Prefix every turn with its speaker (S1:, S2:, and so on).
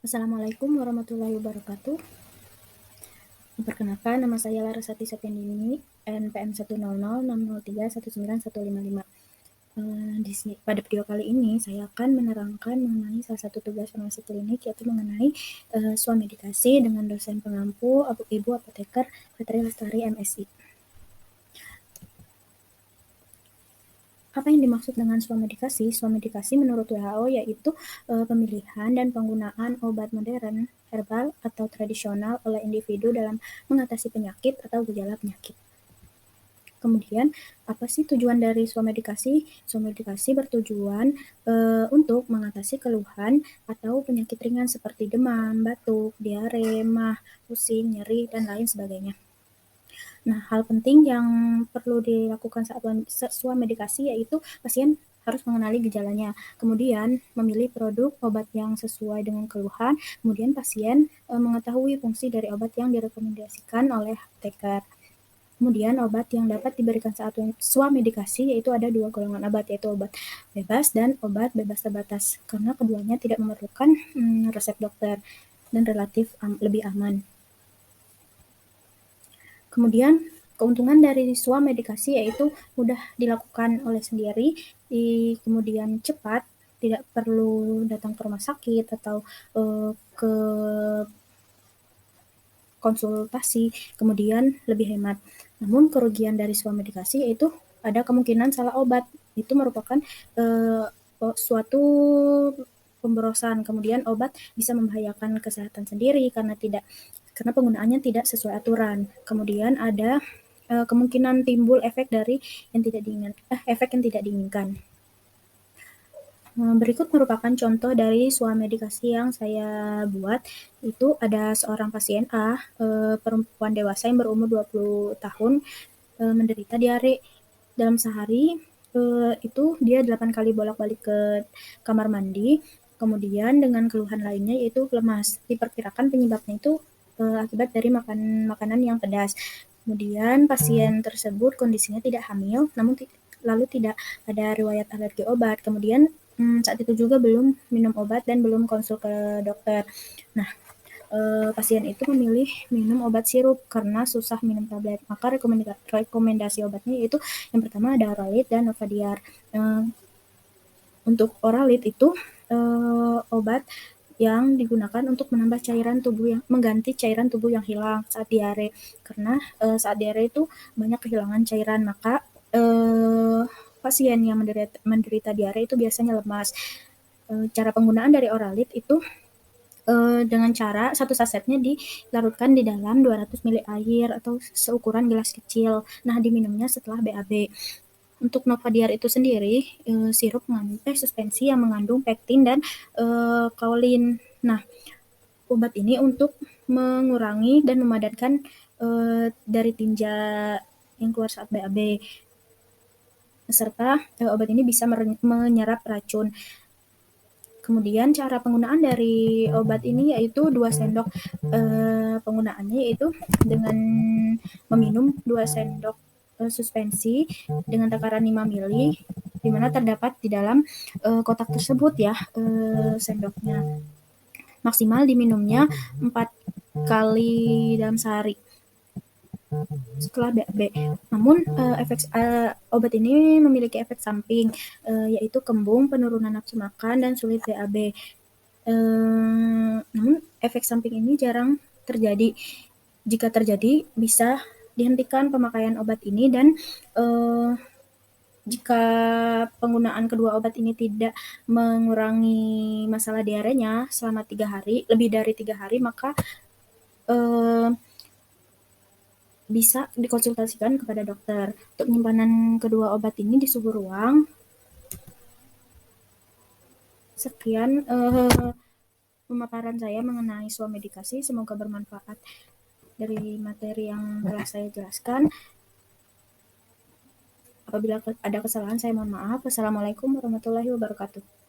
S1: Assalamualaikum warahmatullahi wabarakatuh. Perkenalkan, nama saya Larasati Septiandini, NPM 10060619155. Pada video kali ini saya akan menerangkan mengenai salah satu tugas farmasi klinik, yaitu mengenai swamedikasi dengan dosen pengampu Ibu Apoteker Fitri Lestari MSI. Apa yang dimaksud dengan swamedikasi? Swamedikasi menurut WHO yaitu pemilihan dan penggunaan obat modern, herbal, atau tradisional oleh individu dalam mengatasi penyakit atau gejala penyakit. Kemudian, apa sih tujuan dari swamedikasi? Swamedikasi bertujuan untuk mengatasi keluhan atau penyakit ringan seperti demam, batuk, diare, mah, pusing, nyeri, dan lain sebagainya. Nah, hal penting yang perlu dilakukan saat swamedikasi yaitu pasien harus mengenali gejalanya, kemudian memilih produk obat yang sesuai dengan keluhan, kemudian pasien mengetahui fungsi dari obat yang direkomendasikan oleh apoteker. Kemudian obat yang dapat diberikan saat swamedikasi yaitu ada dua golongan obat, yaitu obat bebas dan obat bebas terbatas, karena keduanya tidak memerlukan resep dokter dan relatif lebih aman. Kemudian keuntungan dari swamedikasi yaitu mudah dilakukan oleh sendiri, kemudian cepat, tidak perlu datang ke rumah sakit atau ke konsultasi, kemudian lebih hemat. Namun kerugian dari swamedikasi yaitu ada kemungkinan salah obat, itu merupakan suatu pemborosan, kemudian obat bisa membahayakan kesehatan sendiri karena penggunaannya tidak sesuai aturan. Kemudian ada kemungkinan timbul efek yang tidak diinginkan. Berikut merupakan contoh dari swamedikasi yang saya buat. Itu ada seorang pasien A, perempuan dewasa yang berumur 20 tahun, menderita diare. Dalam sehari itu dia 8 kali bolak-balik ke kamar mandi, kemudian dengan keluhan lainnya yaitu lemas. Diperkirakan penyebabnya itu akibat dari makanan yang pedas. Kemudian pasien tersebut kondisinya tidak hamil, namun lalu tidak ada riwayat alergi obat. Kemudian saat itu juga belum minum obat dan belum konsul ke dokter. Nah, pasien itu memilih minum obat sirup karena susah minum tablet. Maka rekomendasi obatnya yaitu yang pertama ada Oralid dan Novadiar. Untuk Oralid itu obat yang digunakan untuk menambah cairan tubuh mengganti cairan tubuh yang hilang saat diare. Karena saat diare itu banyak kehilangan cairan, maka pasien yang menderita diare itu biasanya lemas. Cara penggunaan dari Oralid itu dengan cara satu sasetnya dilarutkan di dalam 200 ml air atau seukuran gelas kecil. Nah, diminumnya setelah BAB. Untuk Novadiar itu sendiri, sirup mengandung suspensi yang mengandung pektin dan kaolin. Nah, obat ini untuk mengurangi dan memadatkan dari tinja yang keluar saat BAB. Serta obat ini bisa menyerap racun. Kemudian cara penggunaan dari obat ini yaitu 2 sendok penggunaannya yaitu dengan meminum 2 sendok suspensi dengan takaran 5 ml, di mana terdapat di dalam kotak tersebut ya sendoknya. Maksimal diminumnya 4 kali dalam sehari setelah BAB. Namun obat ini memiliki efek samping yaitu kembung, penurunan nafsu makan, dan sulit BAB. Namun efek samping ini jarang terjadi. Jika terjadi, bisa dihentikan pemakaian obat ini, dan jika penggunaan kedua obat ini tidak mengurangi masalah diarenya selama 3 hari, lebih dari 3 hari, maka bisa dikonsultasikan kepada dokter. Untuk penyimpanan kedua obat ini di suhu ruang. Sekian pemaparan saya mengenai swamedikasi. Semoga bermanfaat dari materi yang telah saya jelaskan. Apabila ada kesalahan, saya mohon maaf. Wassalamualaikum warahmatullahi wabarakatuh.